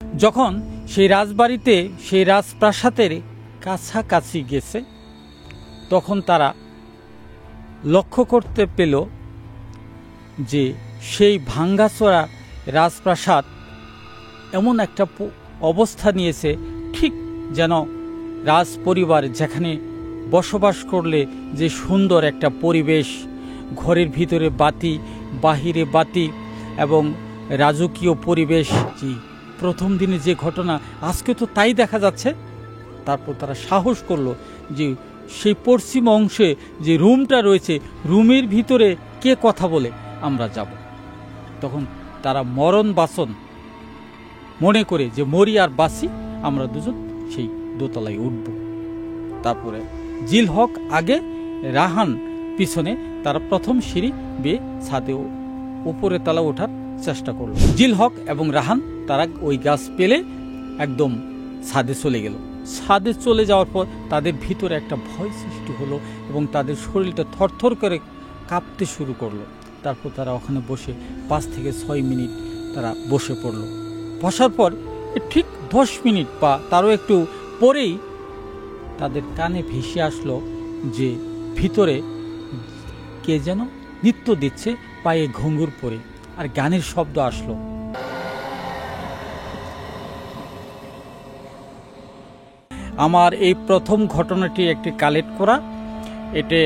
যখন সেই রাজবাড়িতে সেই রাজপ্রাসাদের কাছাকাছি গেছে তখন তারা লক্ষ্য করতে পেল যে সেই ভাঙ্গাচোরা রাজপ্রাসাদ এমন একটা অবস্থা নিয়েছে, ঠিক যেন রাজ পরিবার যেখানে বসবাস করলে যে সুন্দর একটা পরিবেশ, ঘরের ভিতরে বাতি, বাহিরে বাতি এবং রাজকীয় পরিবেশ। জি, প্রথম দিনে যে ঘটনা আজকে তো তাই দেখা যাচ্ছে। তারপর তারা সাহস করলো যে সেই পশ্চিম অংশে যে রুমটা রয়েছে, রুমের ভিতরে কে কথা বলে আমরা যাব। তখন তারা মরণ বাসন মনে করে যে মরি আর বাসি, আমরা দুজন সেই দোতলায় উঠব। তারপরে জিল হক আগে, রাহান পিছনে, তারা প্রথম সিঁড়ি বেয়ে ছাদে উপরে তলা ওঠার চেষ্টা করল। জিল হক এবং রাহান তারা ওই গাছ পেলে একদম ছাদে চলে গেল। ছাদে চলে যাওয়ার পর তাদের ভিতরে একটা ভয় সৃষ্টি হলো এবং তাদের শরীরটা থরথর করে কাঁপতে শুরু করলো। তারপর তারা ওখানে বসে 5 থেকে 6 মিনিট তারা বসে পড়ল। বসার পর ঠিক 10 মিনিট বা তারও একটু পরেই তাদের কানে ভেসে আসলো যে ভিতরে কে যেন নৃত্য দিচ্ছে, পায়ে ঘুঙুর পরে, আর গানের শব্দ আসলো। আমার এই প্রথম ঘটনাটি একটি কালেক্ট করা। এটা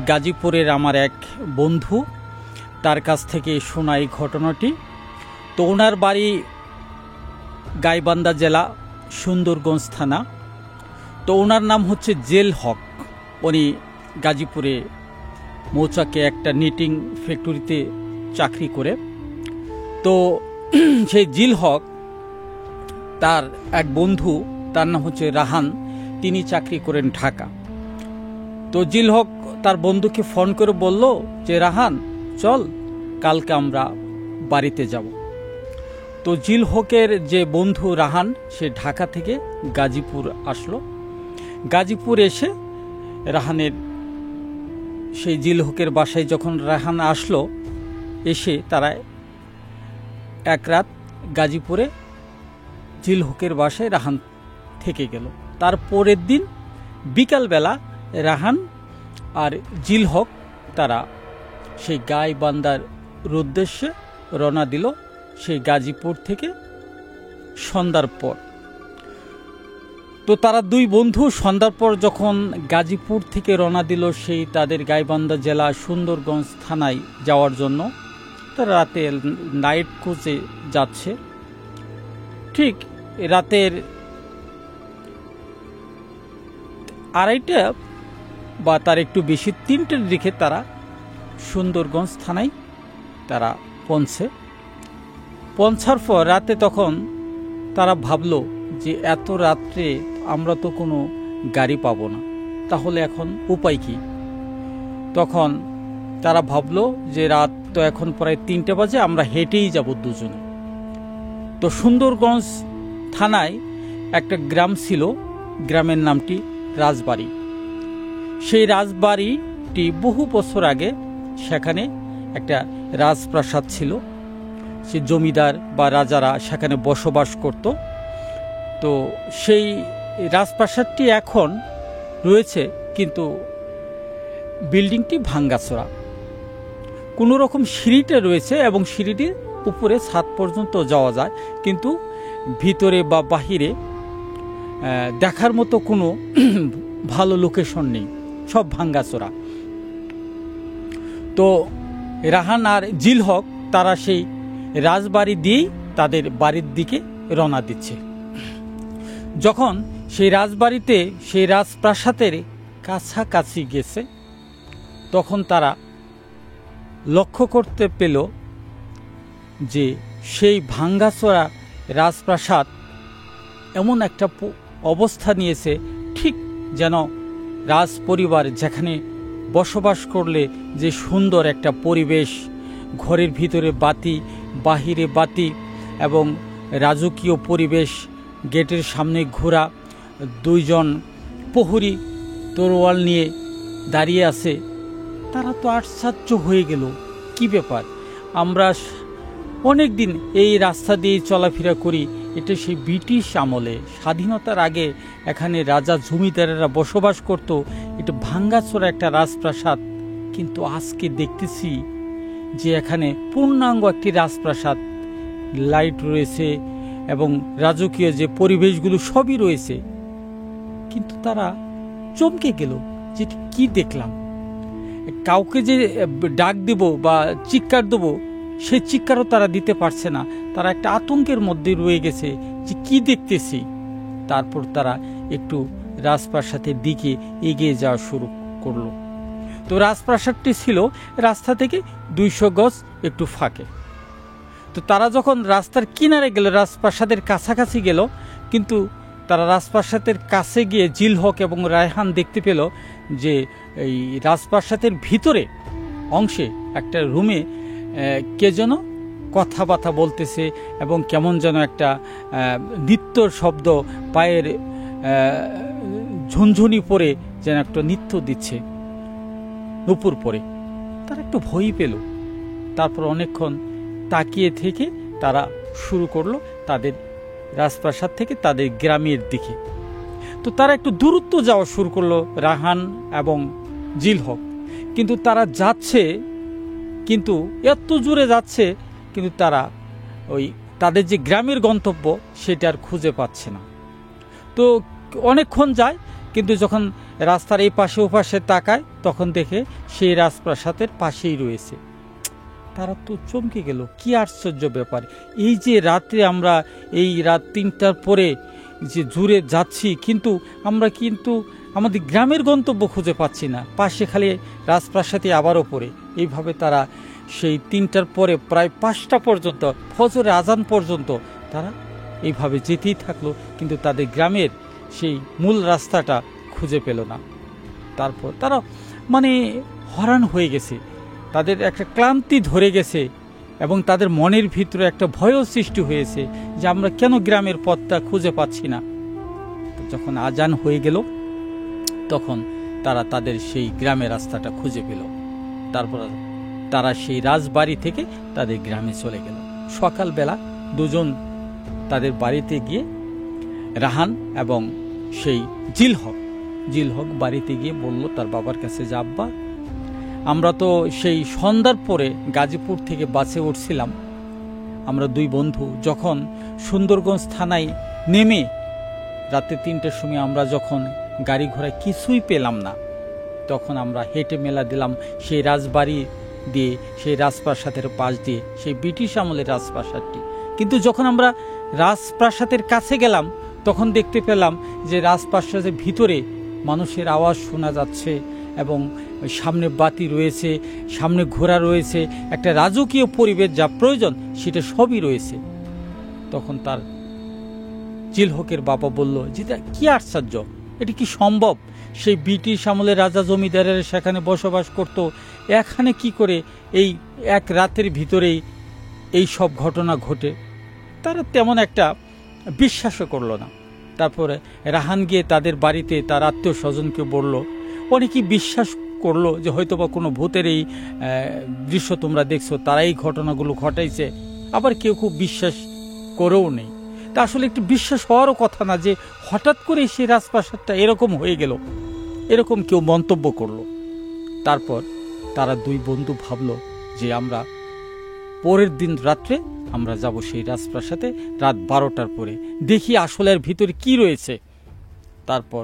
গাজীপুরের আমার এক বন্ধু, তার কাছ থেকে শোনা এই ঘটনাটি। তো ওনার বাড়ি গাইবান্ধা জেলা, সুন্দরগঞ্জ থানা। তো ওনার নাম হচ্ছে জেল হক। উনি গাজীপুরে মৌচাকে একটা নিটিং ফ্যাক্টরিতে চাকরি করে। তো সেই জিল হক, তার এক বন্ধু, তার নাম হচ্ছে রাহান, তিনি চাকরি করেন ঢাকা। তো জিল হক তার বন্ধুকে ফোন করে বলল যে রাহান চল, কালকে আমরা বাড়িতে যাব। তো জিল হকের যে বন্ধু রাহান, সে ঢাকা থেকে গাজীপুর আসলো। গাজীপুর এসে রাহানের সেই জিল হকের বাসায় যখন রাহান আসলো, এসে তারা এক রাত গাজীপুরে জিল হকের বাসায় রাহান থেকে গেল। তার পরের দিন বিকালবেলা রাহান আর জিল হক তারা সেই গাইবান্ধার উদ্দেশ্যে রওনা দিল, সেই গাজীপুর থেকে সন্ধ্যার পর। তো তারা দুই বন্ধু সন্ধ্যার পর যখন গাজীপুর থেকে রওনা দিল সেই তাদের গাইবান্ধা জেলা সুন্দরগঞ্জ থানায় যাওয়ার জন্য, তারা রাতে নাইট কোচে যাচ্ছে। ঠিক রাতের 2:30 বা তার একটু বেশি 3টের দিকে তারা সুন্দরগঞ্জ থানায় তারা পৌঁছার পর রাতে তখন তারা ভাবলো যে এত রাত্রে আমরা তো কোনো গাড়ি পাবো না, তাহলে এখন উপায় কি? তখন তারা ভাবলো যে রাত তো এখন প্রায় 3টে বাজে, আমরা হেঁটেই যাব দুজনে। তো সুন্দরগঞ্জ থানায় একটা গ্রাম ছিল, গ্রামের নামটি রাজবাড়ি। সেই রাজবাড়িটি বহু বছর আগে সেখানে একটা রাজপ্রাসাদ ছিল, সে জমিদার বা রাজারা সেখানে বসবাস করত। তো সেই রাজপ্রাসাদটি এখন রয়েছে, কিন্তু বিল্ডিংটি ভাঙ্গাচোরা। কোনো রকম সিঁড়িটা রয়েছে এবং সিঁড়িটির উপরে ছাদ পর্যন্ত যাওয়া যায়, কিন্তু ভিতরে বা বাহিরে দেখার মতো কোনো ভালো লোকেশন নেই, সব ভাঙ্গাচোরা। তো রাহান আর জিল হক তারা সেই রাজবাড়ি দিয়েই তাদের বাড়ির দিকে রওনা দিচ্ছে। যখন সেই রাজবাড়িতে সেই রাজপ্রাসাদের কাছাকাছি গেছে তখন তারা লক্ষ্য করতে পেল যে সেই ভাঙ্গাচোরা রাজপ্রাসাদ এমন একটা অবস্থা নিয়েছে, ঠিক যেন রাজ পরিবার যেখানে বসবাস করলে যে সুন্দর একটা পরিবেশ, ঘরের ভিতরে বাতি, বাহিরে বাতি এবং রাজকীয় পরিবেশ, গেটের সামনে ঘোড়া, 2 জন প্রহরী তরোয়াল নিয়ে দাঁড়িয়ে আছে। তারা তো আশ্চর্য হয়ে গেল, কি ব্যাপার, আমরা অনেক দিন এই রাস্তা দিয়ে চলাফেরা করি, এটা সেই ব্রিটিশ আমলে, স্বাধীনতার আগে এখানে রাজা জমিদারেরা বসবাস করত। এটা ভাঙ্গাচোরা একটা রাজপ্রাসাদ, কিন্তু আজকে দেখতেছি যে এখানে পূর্ণাঙ্গ একটি রাজপ্রাসাদ, লাইট রয়েছে এবং রাজকীয় যে পরিবেশগুলো সবই রয়েছে। কিন্তু তারা চমকে গেল যে কি দেখলাম। কাউকে যে ডাক দেব বা চিৎকার দেবো, সেই চিৎকারও তারা দিতে পারছে না। তারা একটা আতঙ্কের মধ্যে রয়ে গেছে যে কি দেখতেছি। তারপর তারা একটু রাজপ্রাসাদের দিকে এগিয়ে যাওয়া শুরু করলো। তো রাজপ্রাসাদটি ছিল রাস্তা থেকে 200 গজ একটু ফাঁকে। তো তারা যখন রাস্তার কিনারে গেল, রাজপ্রাসাদের কাছাকাছি গেল, কিন্তু তারা রাজপ্রাসাদের কাছে গিয়ে জিল হক এবং রায়হান দেখতে পেল যে এই রাজপ্রাসাদের ভিতরে অংশে একটা রুমে কে যেন কথাবার্তা বলতেছে এবং কেমন যেন একটা নৃত্যর শব্দ, পায়ের ঝুনঝুনি পরে যেন একটা নৃত্য দিচ্ছে নুপুর পরে। তারা একটু ভয় পেল। তারপর অনেকক্ষণ তাকিয়ে থেকে তারা শুরু করলো তাদের রাজপ্রাসাদ থেকে তাদের গ্রামের দিকে। তো তারা একটু দূরত্ব যাওয়া শুরু করলো, রাহান এবং জিল হক। কিন্তু তারা যাচ্ছে, কিন্তু এত জোরে যাচ্ছে, কিন্তু তারা ওই তাদের যে গ্রামের গন্তব্য সেটা আর খুঁজে পাচ্ছে না। তো অনেকক্ষণ যায়, কিন্তু যখন রাস্তার এই পাশে ও পাশে তাকায়, তখন দেখে সেই রাজপ্রাসাদের পাশেই রয়েছে। তারা তো চমকে গেল, কি আশ্চর্য ব্যাপার! এই যে রাত্রে আমরা এই রাত 3টার পরে যে জুড়ে যাচ্ছি, কিন্তু আমরা আমাদের গ্রামের গন্তব্য খুঁজে পাচ্ছি না, পাশে খালি রাজপ্রাসাদে আবারও পড়ে। এইভাবে তারা সেই 3টার পরে প্রায় 5টা পর্যন্ত, ফজরের আজান পর্যন্ত তারা এইভাবে যেতেই থাকলো, কিন্তু তাদের গ্রামের সেই মূল রাস্তাটা খুঁজে পেল না। তারপর তারা হয়রান হয়ে গেছে, তাদের একটা ক্লান্তি ধরে গেছে এবং তাদের মনের ভিতরে একটা ভয়ও সৃষ্টি হয়েছে যে আমরা কেন গ্রামের পথটা খুঁজে পাচ্ছি না। যখন আজান হয়ে গেল, তখন তারা তাদের সেই গ্রামের রাস্তাটা খুঁজে পেল। তারপর তারা সেই রাজবাড়ি থেকে তাদের গ্রামে চলে গেল। সকালবেলা দুজন তাদের বাড়িতে গিয়ে, রাহান এবং সেই জিল হক বাড়িতে গিয়ে বলল তার বাবার কাছে যে আব্বা, আমরা তো সেই সন্ধ্যার পরে গাজীপুর থেকে বাসে উঠছিলাম, আমরা 2 বন্ধু যখন সুন্দরগঞ্জ থানায় নেমে রাতে 3টার সময় আমরা যখন গাড়ি ঘোড়া কিছুই পেলাম না, তখন আমরা হেঁটে মেলা দিলাম সেই রাজবাড়ি দিয়ে, সেই রাজপ্রাসাদের পাশ দিয়ে, সেই ব্রিটিশ আমলের রাজপ্রাসাদটি। কিন্তু যখন আমরা রাজপ্রাসাদের কাছে গেলাম, তখন দেখতে পেলাম যে রাজপ্রাসাদের ভিতরে মানুষের আওয়াজ শোনা যাচ্ছে এবং সামনে বাতি রয়েছে, সামনে ঘোড়া রয়েছে, একটা রাজকীয় পরিবেশ যা প্রয়োজন সেটা সবই রয়েছে। তখন তার জিল হকের বাবা বলল যে কি আশ্চর্য, এটি কি সম্ভব? সেই ব্রিটিশ আমলের রাজা জমিদারের সেখানে বসবাস করত, এখানে কি করে এই এক রাতের ভিতরেই এই সব ঘটনা ঘটে? তারা তেমন একটা বিশ্বাসও করলো না। তারপরে রাহান গিয়ে তাদের বাড়িতে তার আত্মীয় স্বজনকে বলল, অনেকেই বিশ্বাস করলো যে হয়তো বা কোনো ভূতের এই দৃশ্য তোমরা দেখছো, তারা এই ঘটনাগুলো ঘটাইছে। আবার কেউ খুব বিশ্বাস করেও নেই। তা আসলে একটু বিশ্বাস হওয়ারও কথা না যে হঠাৎ করে সেই রাজপ্রাসাদটা এরকম হয়ে গেল, এরকম কেউ মন্তব্য করলো। তারপর তারা 2 বন্ধু ভাবলো যে আমরা পরের দিন রাত্রে আমরা যাব সেই রাজপ্রাসাদে রাত 12টার পরে, দেখি আসলে এর ভিতরে কি রয়েছে। তারপর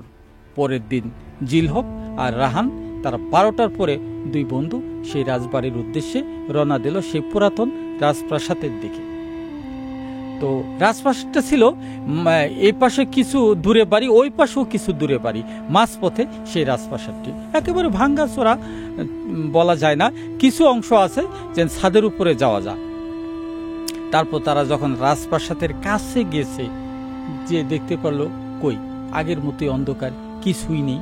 পরের দিন জিল হক আর রাহান তারা 12টার পরে 2 বন্ধু সেই রাজবাড়ির উদ্দেশ্যে রওনা দিল, সেই পুরাতন রাজপ্রাসাদের দিকে। তো রাজপ্রাসাদটা ছিল এই পাশে কিছু দূরে বাড়ি, ওই পাশেও কিছু দূরে বাড়ি, মাঝপথে সেই রাজপ্রাসাদটি। একেবারে ভাঙ্গাচোরা বলা যায় না, কিছু অংশ আছে যে ছাদের উপরে যাওয়া যায়। তারপর তারা যখন রাজপ্রাসাদের কাছে গেছে, যে দেখতে পারলো কই আগের মতোই অন্ধকার, কিছুই নেই।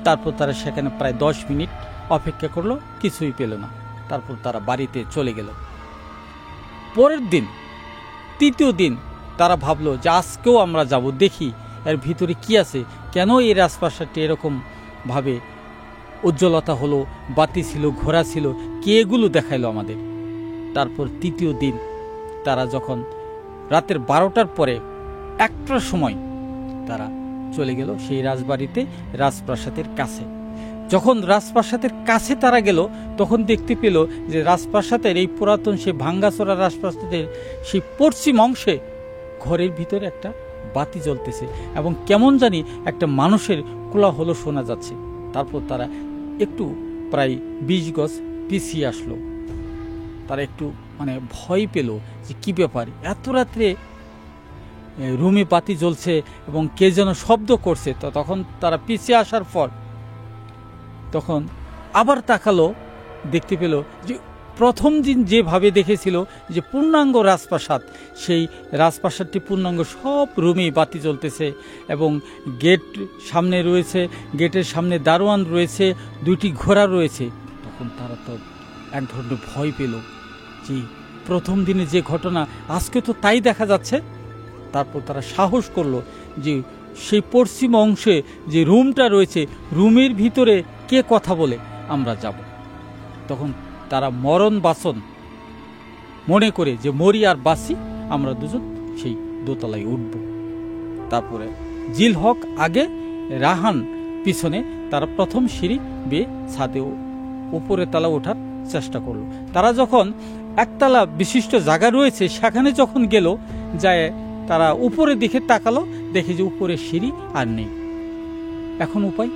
তারপর তারা সেখানে প্রায় 10 মিনিট অপেক্ষা করলো, কিছুই পেল না। তারপর তারা বাড়িতে চলে গেল। পরের দিন, 3য় দিন, তারা ভাবলো যে আজকেও আমরা যাব, দেখি এর ভিতরে কি আছে, কেন এই রাজপ্রাসাদটি এরকম ভাবে উজ্জ্বলতা হলো, বাতি ছিল, ঘোড়া ছিল, কে এগুলো দেখাইলো আমাদের। তারপর 3য় দিন তারা যখন রাতের 12টার পরে 1টার সময় তারা চলে গেল সেই রাজবাড়িতে, রাজপ্রাসাদের কাছে। যখন রাজপ্রাসাদের কাছে তারা গেল, তখন দেখতে পেল যে রাজপ্রাসাদের এই পুরাতন সেই ভাঙ্গাচোরা রাজপ্রাসাদের সেই পশ্চিম অংশে ঘরের ভিতরে একটা বাতি জ্বলতেছে এবং কেমন জানি একটা মানুষের কোলাহল শোনা যাচ্ছে। তারপর তারা একটু প্রায় 20 গজ পিছিয়ে আসলো। তারা একটু ভয় পেল যে কি ব্যাপার, এত রাত্রে রুমে বাতি জ্বলছে এবং কে যেন শব্দ করছে। তো তখন তারা পিছিয়ে আসার পর তখন আবার তাকালো, দেখতে পেল যে প্রথম দিন যেভাবে দেখেছিল যে পূর্ণাঙ্গ রাজপ্রাসাদ, সেই রাজপ্রাসাদটি পূর্ণাঙ্গ সব রুমেই বাতি জ্বলতেছে এবং গেট সামনে রয়েছে, গেটের সামনে দারোয়ান রয়েছে, 2টি ঘোড়া রয়েছে। তখন তারা তো এক ধরনের ভয় পেল যে প্রথম দিনে যে ঘটনা, আজকে তো তাই দেখা যাচ্ছে। তারপর তারা সাহস করলো যে সেই পশ্চিম অংশে যে রুমটা রয়েছে, রুমের ভিতরে কে কথা বলে আমরা যাব। তখন তারা মরণ বাসন মনে করে যে মরি আর বাসি, আমরা দুজন সেই দোতলায় উঠব। তারপরে জিল হক আগে, রাহান পিছনে, তারা প্রথম সিঁড়ি বেয়ে ছাদে উপরে তলা ওঠার চেষ্টা করলো। তারা যখন একতলা বিশিষ্ট জায়গা রয়েছে সেখানে যখন গেল, যায় তারা উপরের দিকে তাকালো, দেখে যে উপরে সিঁড়ি আর নেই। এখন উপায়,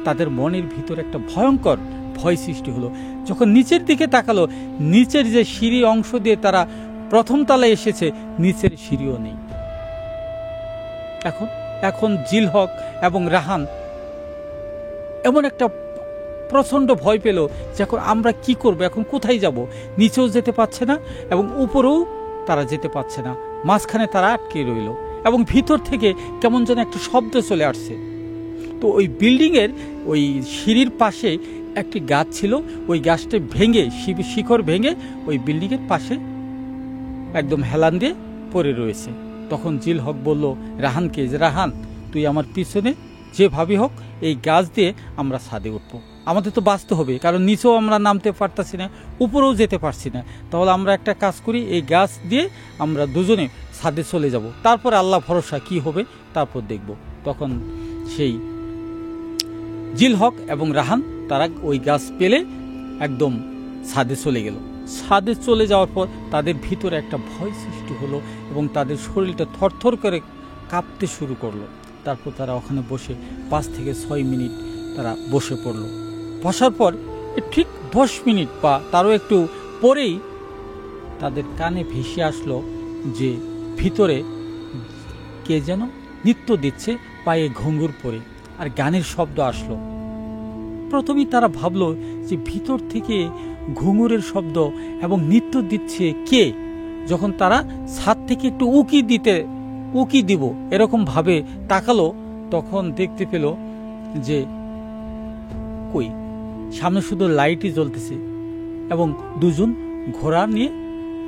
তাদের মনের ভিতরে একটা ভয়ঙ্কর ভয় সৃষ্টি হলো। যখন নিচের দিকে তাকালো, নিচের যে সিঁড়ি অংশ দিয়ে তারা প্রথম তলায় এসেছে, নিচের সিঁড়িও নেই। এখন জিল হক এবং রাহান এমন একটা প্রচন্ড ভয় পেল যে এখন আমরা কি করব, এখন কোথায় যাব? নিচেও যেতে পারছে না এবং উপরেও তারা যেতে পারছে না, মাঝখানে তারা আটকে রইল এবং ভিতর থেকে কেমন যেন একটা শব্দ চলে আসছে। তো ওই বিল্ডিংয়ের ওই সিঁড়ির পাশে একটি গাছ ছিল, ওই গাছটা ভেঙে, শিকড় ভেঙে ওই বিল্ডিংয়ের পাশে একদম হেলান দিয়ে পড়ে রয়েছে। তখন জিল হক বলল রাহানকে যে রাহান, তুই আমার পিছনে যেভাবে হোক এই গাছ দিয়ে আমরা ছাদে উঠবো, আমাদের তো বাঁচতে হবে, কারণ নিচেও আমরা নামতে পারতাছি না, উপরেও যেতে পারছি না। তাহলে আমরা একটা কাজ করি, এই গাছ দিয়ে আমরা দুজনে ছাদে চলে যাব, তারপর আল্লাহ ভরসা কি হবে তারপর দেখব। তখন সেই জিল হক এবং রাহান তারা ওই গাছ পেলে একদম ছাদে চলে গেল। ছাদে চলে যাওয়ার পর তাদের ভিতরে একটা ভয় সৃষ্টি হলো এবং তাদের শরীরটা থরথর করে কাঁপতে শুরু করলো। তারপর তারা ওখানে বসে 5 থেকে 6 মিনিট তারা বসে পড়ল। বসার পর ঠিক 10 মিনিট বা তারও একটু পরেই তাদের কানে ভেসে আসলো যে ভিতরে কে যেন নৃত্য দিচ্ছে, পায়ে ঘুঙুর পরে, আর গানের শব্দ আসলো। প্রথমেই তারা ভাবলো যে ভিতর থেকে ঘুঙুরের শব্দ এবং নৃত্য দিচ্ছে কে। যখন তারা ছাদ থেকে একটু উকি দিব এরকম ভাবে তাকালো, তখন দেখতে পেল যে কই, সামনে শুধু লাইটই জ্বলতেছে এবং 2জন ঘোড়া নিয়ে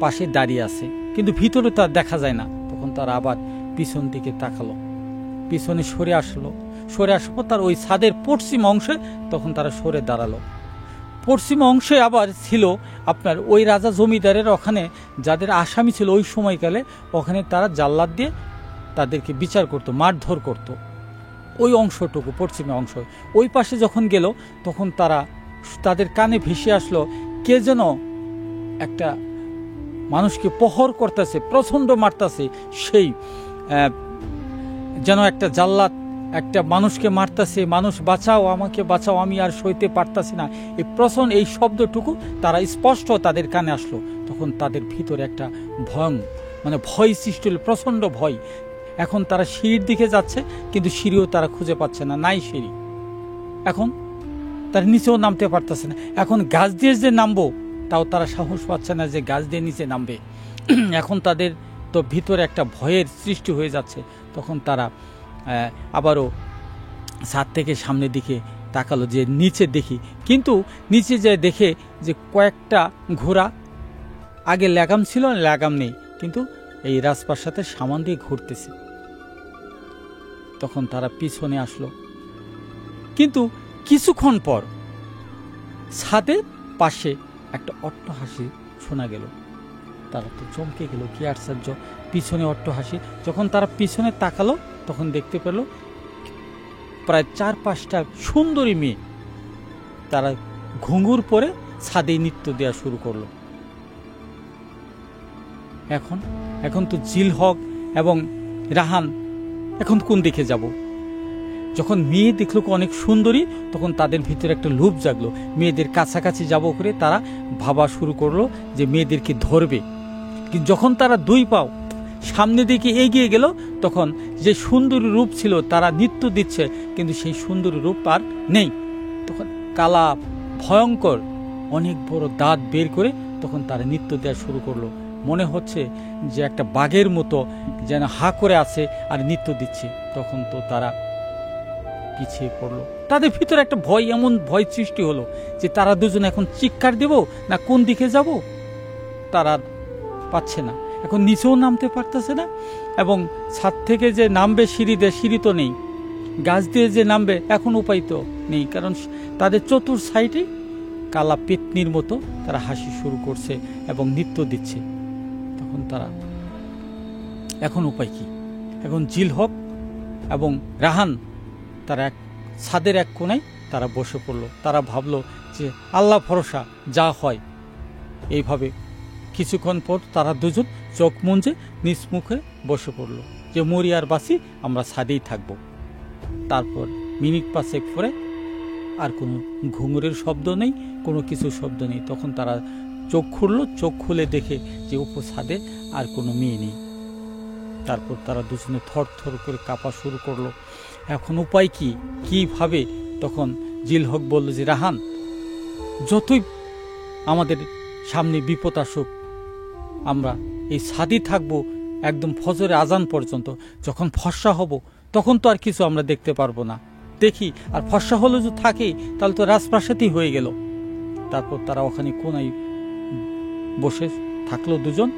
পাশে দাঁড়িয়ে আছে, কিন্তু ভিতরে তার দেখা যায় না। তখন তারা আবার পিছন দিকে তাকালো, পিছনে সরে আসার পর তার ওই ছাদের পশ্চিম অংশে তখন তারা সরে দাঁড়ালো। পশ্চিম অংশে আবার ছিল আপনার ওই রাজা জমিদারের ওখানে যাদের আসামি ছিল ওই সময়কালে, ওখানে তারা জাল্লাদ দিয়ে তাদেরকে বিচার করত, মারধর করত। ওই অংশটুকু পশ্চিমে অংশ, ওই পাশে যখন গেল তখন তাদের কানে ভেসে আসলো কে যেন একটা মানুষকে প্রহর করতেছে, প্রচন্ড মারতেছে, সেই যেন একটা জাল্লাদ একটা মানুষকে মারতেছে, মানুষ বাঁচাও, আমাকে বাঁচাও, আমি আর সইতে পারতাছি না, এই শব্দটুকু তারা স্পষ্ট তাদের কানে আসলো। তখন তাদের ভিতরে একটা ভয় সৃষ্টি হল, প্রচন্ড ভয়। এখন তারা সিঁড়ির দিকে যাচ্ছে, কিন্তু সিঁড়িও তারা খুঁজে পাচ্ছে না, নাই সিঁড়ি। এখন তার নিচেও নামতে পারতেছে না। এখন গাছ দিয়ে যে নামবো তাও তারা সাহস পাচ্ছে না যে গাছ দিয়ে নিচে নামবে। এখন তাদের তো ভিতরে একটা ভয়ের সৃষ্টি হয়ে যাচ্ছে। তখন তারা আবারও ছাদ থেকে সামনের দিকে তাকালো যে নিচে দেখি, কিন্তু নিচে যে দেখে যে কয়েকটা ঘোড়া, আগে লাগাম ছিল, লাগাম নেই, কিন্তু এই রাজপ্রাসাদের সামান দিয়ে ঘুরতেছে। তখন তারা পিছনে আসলো, কিন্তু কিছুক্ষণ পর ছাদের পাশে একটা অট্টহাসি শোনা গেল। তারা তো চমকে গেল, কি আশ্চর্য, পিছনে অট্টহাসি। যখন তারা পিছনে তাকালো তখন দেখতে পেল প্রায় 4-5টা সুন্দরী মেয়ে তারা ঘুঙুর পরে ছাদে নৃত্য দেওয়া শুরু করলো। এখন তো জিল হক এবং রাহান এখন কোন দিকে যাব? যখন মেয়ে দেখলো অনেক সুন্দরী তখন তাদের ভিতরে একটা লোভ জাগলো, মেয়েদের কাছাকাছি যাব করে তারা ভাবা শুরু করলো যে মেয়েদেরকে ধরবে। কিন্তু যখন তারা 2 পাও সামনে দিকে এগিয়ে গেল তখন যে সুন্দরী রূপ ছিল তারা নৃত্য দিচ্ছে, কিন্তু সেই সুন্দরী রূপ আর নেই। তখন কালা ভয়ঙ্কর অনেক বড় দাঁত বের করে তখন তারা নৃত্য দেওয়া শুরু করলো। মনে হচ্ছে যে একটা বাঘের মতো যেন হা করে আছে আর নৃত্য দিচ্ছে। তখন তো তারা পিছিয়ে পড়লো। তাদের ভিতরে একটা ভয়, এমন ভয় সৃষ্টি হলো যে তারা দুজন এখন চিৎকার দেব না কোন দিকে যাব তারা পাচ্ছে না। এখন নিচেও নামতে পারতেছে না, এবং ছাদ থেকে যে নামবে সিঁড়ি তো নেই, গাছ দিয়ে যে নামবে এখন উপায় তো নেই, কারণ তাদের চতুর সাইডে কালা পেতনির মতো তারা হাসি শুরু করছে এবং নৃত্য দিচ্ছে। তখন তারা এখন উপায় কি? এখন জিল হক এবং রাহান তারা ছাদের এক কোণায় তারা বসে পড়ল। তারা ভাবলো যে আল্লাহ ভরসা, যা হয়। এইভাবে কিছুক্ষণ পর তারা দুজন চোখ মুঞ্জে নিজ মুখে বসে পড়ল যে মরি আর বাসি, আমরা ছাদেই থাকবো। তারপর মিনিট 5 পরে আর কোনো ঘুঙুরের শব্দ নেই, কোনো কিছু শব্দ নেই। তখন তারা চোখ খুললো, চোখ খুলে দেখে যে উপছাদে আর কোনো মেয়ে নেই। তারপর তারা দুজনে থর থর করে কাঁপা শুরু করলো। এখন উপায় কি, কিভাবে? তখন জিল হক বলল যে রাহান, যতই আমাদের সামনে বিপদ আসুক আমরা এই ছাদই থাকবো একদম ফজরে আজান পর্যন্ত। যখন ফর্সা হব তখন তো আর কিছু আমরা দেখতে পারবো না, দেখি। আর ফর্সা হলো যদি থাকে তাহলে তো রাজপ্রাসাদই হয়ে গেল। তারপর তারা ওখানে কোনায় বসে থাকলো দুজন।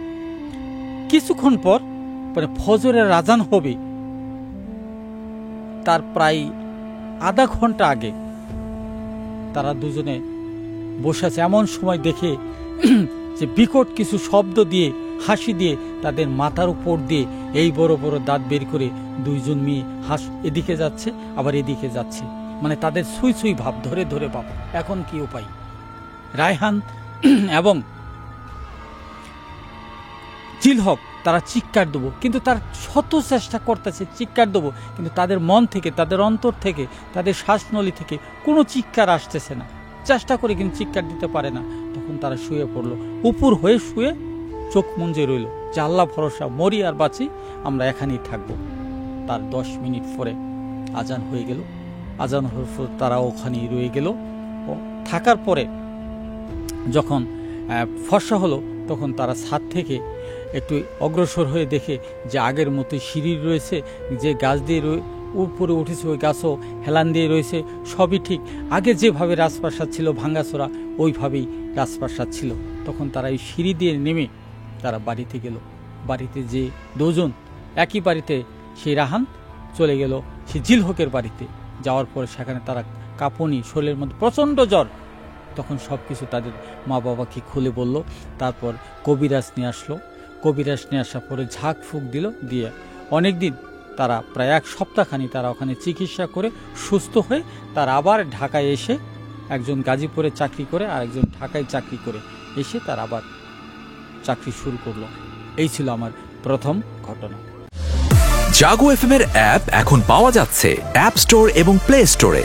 কিছুক্ষণ পর মানে ফজরের আজান হবে তার প্রায় আধা ঘন্টা আগে তারা দুজনে বসে আছে। এমন সময় দেখে যে বিকট কিছু শব্দ দিয়ে, হাসি দিয়ে তাদের মাথার উপর দিয়ে এই বড় বড় দাঁত বের করে 2জন মেয়ে এদিকে যাচ্ছে আবার এদিকে যাচ্ছে, মানে তাদের সুই সুই ভাব, ধরে ধরে ভাব। এখন কি উপায়? রায়হান এবং জিল হক তারা চিৎকার দেবো, কিন্তু তার শত চেষ্টা করতেছে চিৎকার দেবো, কিন্তু তাদের মন থেকে, তাদের অন্তর থেকে, তাদের শ্বাসনলী থেকে কোনো চিৎকার আসতেছে না। চেষ্টা করে কিন্তু চিৎকার দিতে পারে না। তখন তারা শুয়ে পড়লো, উপর হয়ে শুয়ে চোখ মুঞ্জে রইল যে আল্লাহ ভরসা, মরি আর বাঁচি, আমরা এখানেই থাকবো। তার 10 মিনিট পরে আজান হয়ে গেল। আজান হওয়ার পর তারা ওখানেই রয়ে গেল। থাকার পরে যখন ফর্সা হলো তখন তারা ছাদ থেকে একটু অগ্রসর হয়ে দেখে যে আগের মতো সিঁড়ি রয়েছে, যে গাছ দিয়ে উপরে উঠেছে ওই গাছও হেলান দিয়ে রয়েছে, সবই ঠিক। আগে যেভাবে রাজপ্রাসাদ ছিল ভাঙ্গাচোরা ওইভাবেই রাজপ্রাসাদ ছিল। তখন তারা এই সিঁড়ি দিয়ে নেমে তারা বাড়িতে গেল। বাড়িতে যে 2জন একই বাড়িতে, সেই রাহান চলে গেল সে জিল হকের বাড়িতে। যাওয়ার পরে সেখানে তারা কাঁপুনি, শরীরের মধ্যে প্রচণ্ড জ্বর। তখন সব কিছু তাদের মা বাবাকে খুলে বলল। তারপর কবিরাজ নিয়ে আসলো। কবিরাজ নিয়ে আসার পরে ঝাঁক ফুঁক দিল, দিয়ে অনেকদিন তারা প্রায় 1 সপ্তাহখানি তারা ওখানে চিকিৎসা করে সুস্থ হয়ে তারা আবার ঢাকায় এসে, একজন গাজীপুরে চাকরি করে আর একজন ঢাকায় চাকরি করে এসে তারা আবার চাকরি শুরু করলো। এই ছিল আমার প্রথম ঘটনা। জাগো এফএম এর অ্যাপ এখন পাওয়া যাচ্ছে অ্যাপ স্টোর এবং প্লে স্টোরে।